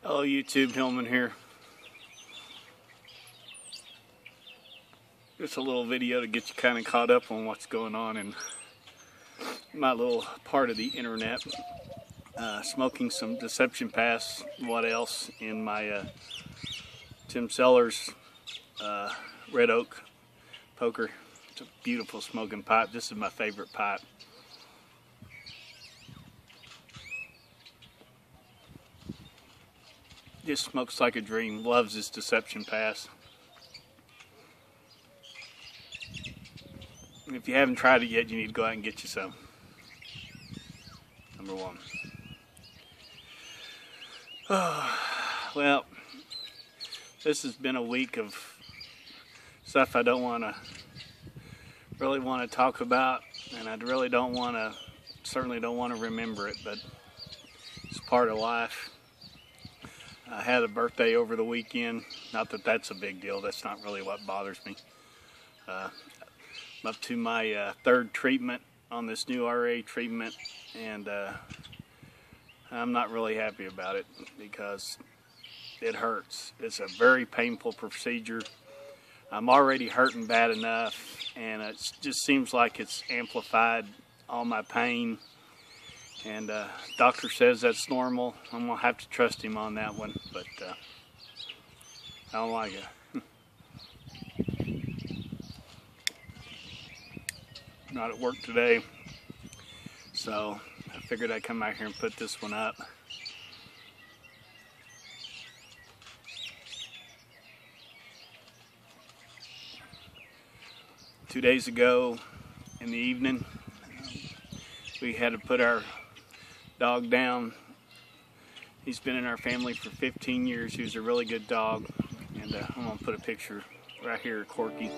Hello YouTube, Hillman here. Just a little video to get you kind of caught up on what's going on in my little part of the internet. Smoking some Deception Pass, what else, in my Tim Sellers Red Oak poker. It's a beautiful smoking pipe. This is my favorite pipe. Just smokes like a dream. Loves this Deception Pass. If you haven't tried it yet, you need to go out and get you some. Number one. Oh, well, this has been a week of stuff I don't really want to talk about, and I really certainly don't want to remember it, but it's part of life. I had a birthday over the weekend. Not that that's a big deal. That's not really what bothers me. I'm up to my third treatment on this new RA treatment, and I'm not really happy about it because it hurts. It's a very painful procedure. I'm already hurting bad enough, and it just seems like it's amplified all my pain. And doctor says that's normal. I'm gonna have to trust him on that one, but I don't like it. Not at work today, so I figured I'd come out here and put this one up. Two days ago in the evening, we had to put our dog down. He's been in our family for 15 years. He was a really good dog, and I'm gonna put a picture right here of Corky.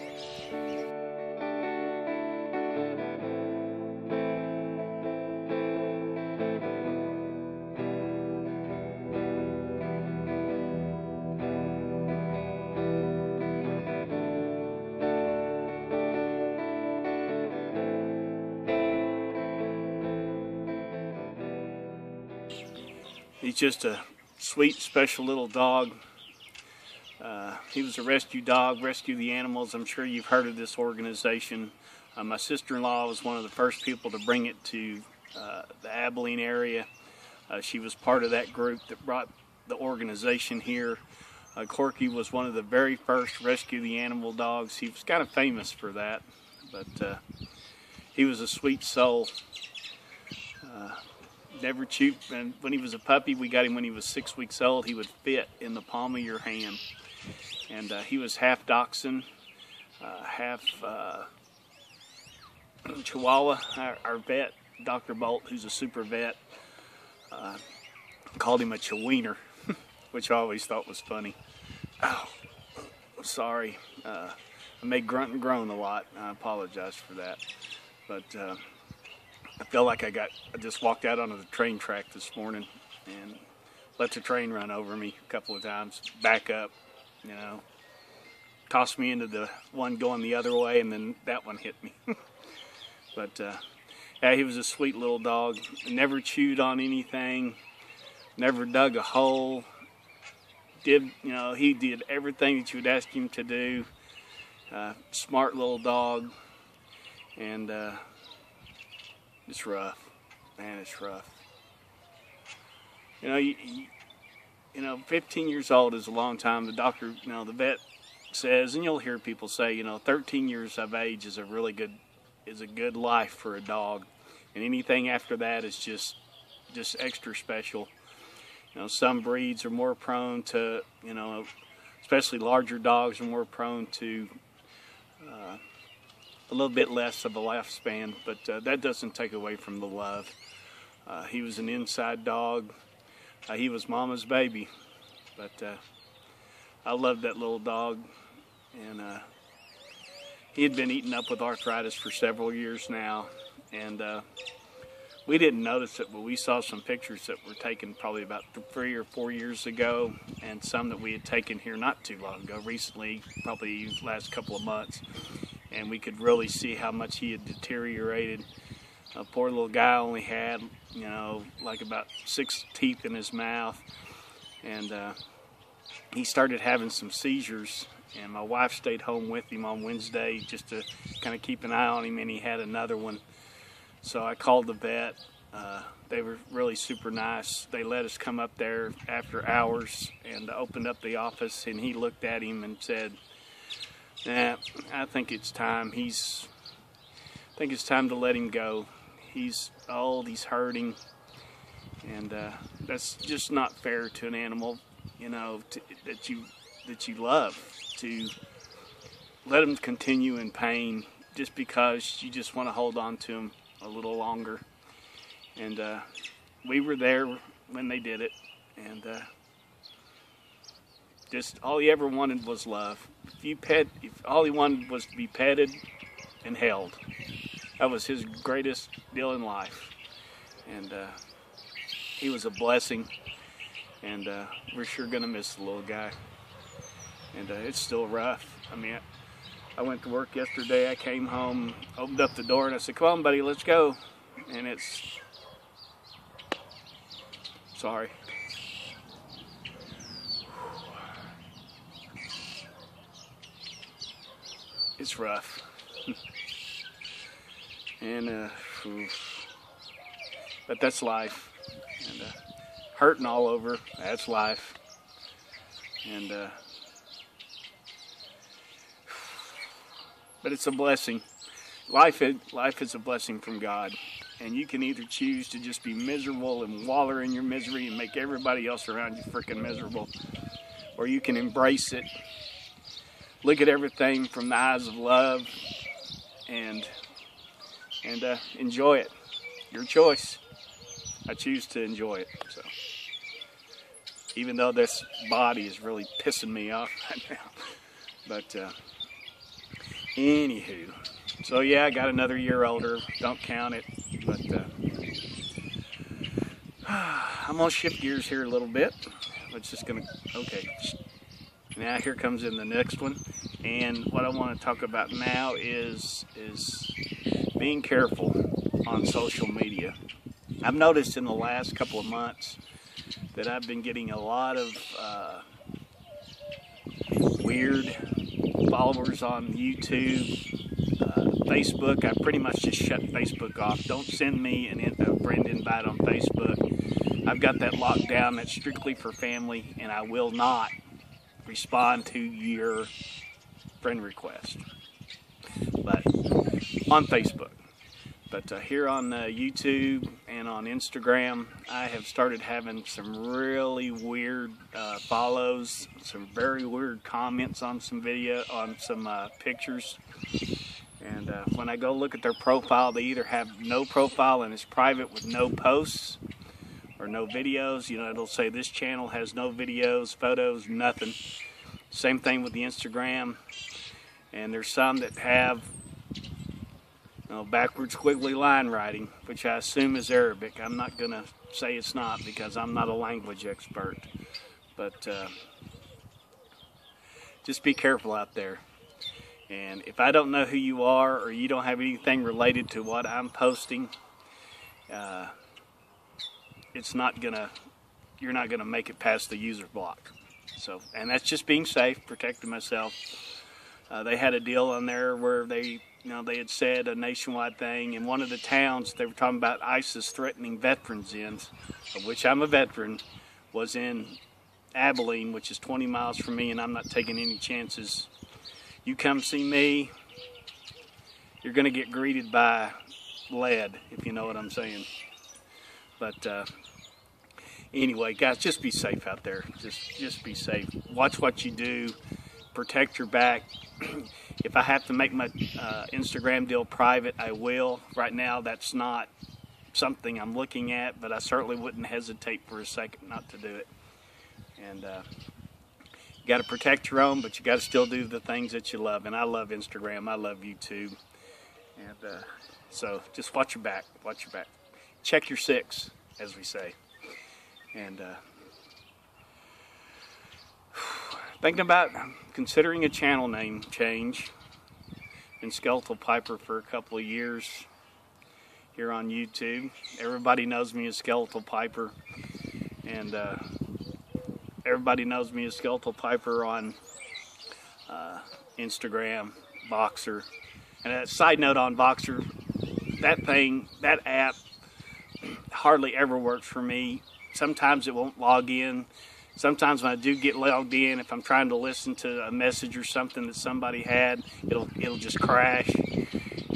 He's just a sweet, special little dog. He was a rescue dog, Rescue the Animals. I'm sure you've heard of this organization. My sister-in-law was one of the first people to bring it to the Abilene area. She was part of that group that brought the organization here. Corky was one of the very first Rescue the Animal dogs. He was kind of famous for that, but he was a sweet soul. Never chewed, and when he was a puppy, we got him when he was 6 weeks old. He would fit in the palm of your hand, and he was half Dachshund, half Chihuahua. Our vet, Dr. Bolt, who's a super vet, called him a Chiwiener, which I always thought was funny. Oh, sorry. I may grunt and groan a lot. I apologize for that, but I feel like I just walked out onto the train track this morning and let the train run over me a couple of times, back up, you know, tossed me into the one going the other way, and then that one hit me. But yeah, he was a sweet little dog. Never chewed on anything, never dug a hole. He did everything that you would ask him to do. Smart little dog, and it's rough, man. It's rough. You know, 15 years old is a long time. The doctor, the vet says, and you'll hear people say, 13 years of age is a good life for a dog, and anything after that is just extra special. Some breeds are more prone to, especially larger dogs are more prone to a little bit less of a lifespan, but that doesn't take away from the love. He was an inside dog. He was mama's baby, but I loved that little dog, and he had been eaten up with arthritis for several years now, and we didn't notice it, but we saw some pictures that were taken probably about 3 or 4 years ago, and some that we had taken here not too long ago, recently, probably the last couple of months. And we could really see how much he had deteriorated. Poor little guy only had, like about 6 teeth in his mouth. and he started having some seizures, and my wife stayed home with him on Wednesday just to kind of keep an eye on him, and he had another one. So I called the vet. They were really super nice. They let us come up there after hours and opened up the office, and he looked at him and said, "Nah, I think it's time. I think it's time to let him go. He's old, he's hurting, and that's just not fair to an animal, you know, that you love, to let him continue in pain just because you just want to hold on to him a little longer." And we were there when they did it, and just all he ever wanted was love. If all he wanted was to be petted and held, that was his greatest deal in life. And he was a blessing, and we're sure gonna miss the little guy. And it's still rough. I mean, I went to work yesterday. I came home, opened up the door, and I said, "Come on, buddy, let's go." And sorry. It's rough. And but that's life. And hurting all over, that's life. And but it's a blessing. Life is a blessing from God. And you can either choose to just be miserable and wallow in your misery and make everybody else around you freaking miserable, or you can embrace it, look at everything from the eyes of love, and enjoy it. Your choice. I choose to enjoy it. So, even though this body is really pissing me off right now, but anywho. So yeah, I got another year older. Don't count it, but I'm gonna shift gears here a little bit. It's just gonna, okay. Now here comes in the next one, and what I want to talk about now is being careful on social media. I've noticed in the last couple of months that I've been getting a lot of weird followers on YouTube. Facebook, I pretty much just shut Facebook off. Don't send me a friend invite on Facebook. I've got that locked down. That's strictly for family, and I will not respond to your friend request. But on Facebook. But here on YouTube and on Instagram, I have started having some really weird follows, some very weird comments on some pictures. And when I go look at their profile, they either have no profile and it's private with no posts or no videos. You know, it'll say this channel has no videos, photos, nothing. Same thing with the Instagram. And there's some that have backwards squiggly line writing, which I assume is Arabic. I'm not going to say it's not because I'm not a language expert. But just be careful out there. And if I don't know who you are, or you don't have anything related to what I'm posting, you're not gonna make it past the user block. So, and that's just being safe, protecting myself. They had a deal on there where they had said a nationwide thing. In one of the towns, they were talking about ISIS threatening veterans ends, of which I'm a veteran, was in Abilene, which is 20 miles from me, and I'm not taking any chances. You come see me, you're going to get greeted by lead, if you know what I'm saying. But anyway, guys, just be safe out there. Just be safe. Watch what you do. Protect your back. If I have to make my Instagram deal private, I will. Right now, that's not something I'm looking at, but I certainly wouldn't hesitate for a second not to do it. And you got to protect your own, but you got to still do the things that you love. And I love Instagram. I love YouTube. And so just watch your back. Watch your back. Check your six, as we say. And thinking about considering a channel name change. Been Skeletal Piper for a couple of years here on YouTube. Everybody knows me as Skeletal Piper. And everybody knows me as Skeletal Piper on Instagram, Boxer. And a side note on Boxer, that app hardly ever works for me. Sometimes it won't log in. Sometimes when I do get logged in, if I'm trying to listen to a message or something that somebody had, it'll just crash.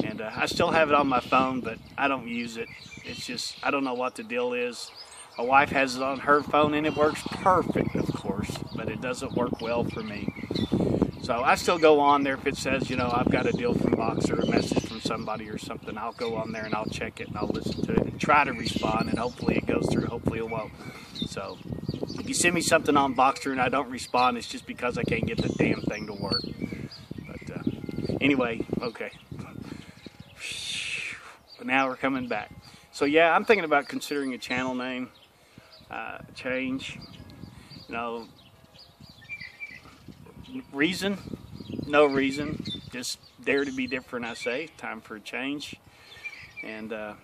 And I still have it on my phone, but I don't use it. It's just, I don't know what the deal is. My wife has it on her phone and it works perfect, of course, but it doesn't work well for me. So I still go on there if it says, you know, I've got a deal from Boxer, a message from somebody or something. I'll go on there and I'll check it and I'll listen to it and try to respond, and hopefully it goes through, hopefully it won't. So if you send me something on Boxer and I don't respond, it's just because I can't get the damn thing to work. But anyway, okay. But now we're coming back. So yeah, I'm thinking about considering a channel name change. You know, reason? No reason. Just dare to be different, I say. Time for a change. And I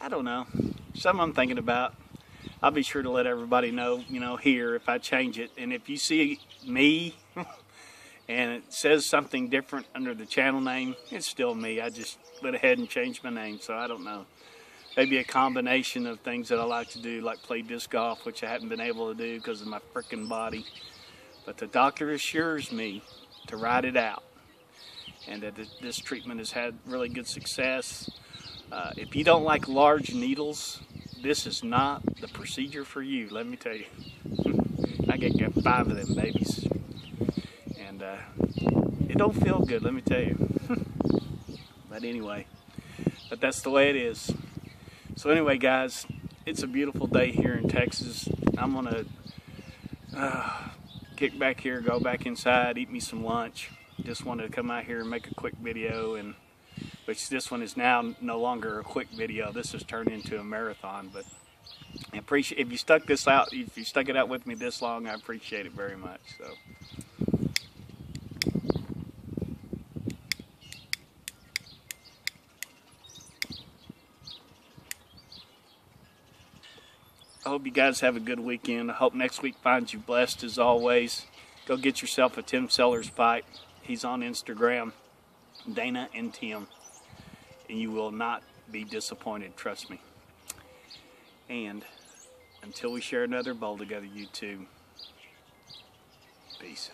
don't know. Something I'm thinking about. I'll be sure to let everybody know, you know, here if I change it. And if you see me and it says something different under the channel name, it's still me. I just went ahead and changed my name, so I don't know. Maybe a combination of things that I like to do, like play disc golf, which I haven't been able to do because of my frickin' body. But the doctor assures me to ride it out, and that this treatment has had really good success. If you don't like large needles, this is not the procedure for you, let me tell you. I get 5 of them babies, and it don't feel good, let me tell you. But anyway, but that's the way it is. So anyway, guys, it's a beautiful day here in Texas. I'm gonna kick back here, go back inside, eat me some lunch. Just wanted to come out here and make a quick video, and which this one is now no longer a quick video. This has turned into a marathon. But I appreciate if you stuck this out, if you stuck it out with me this long, I appreciate it very much. So. I hope you guys have a good weekend. I hope next week finds you blessed as always. Go get yourself a Tim Sellers pipe. He's on Instagram, Dana and Tim. And you will not be disappointed, trust me. And until we share another bowl together, you two, peace.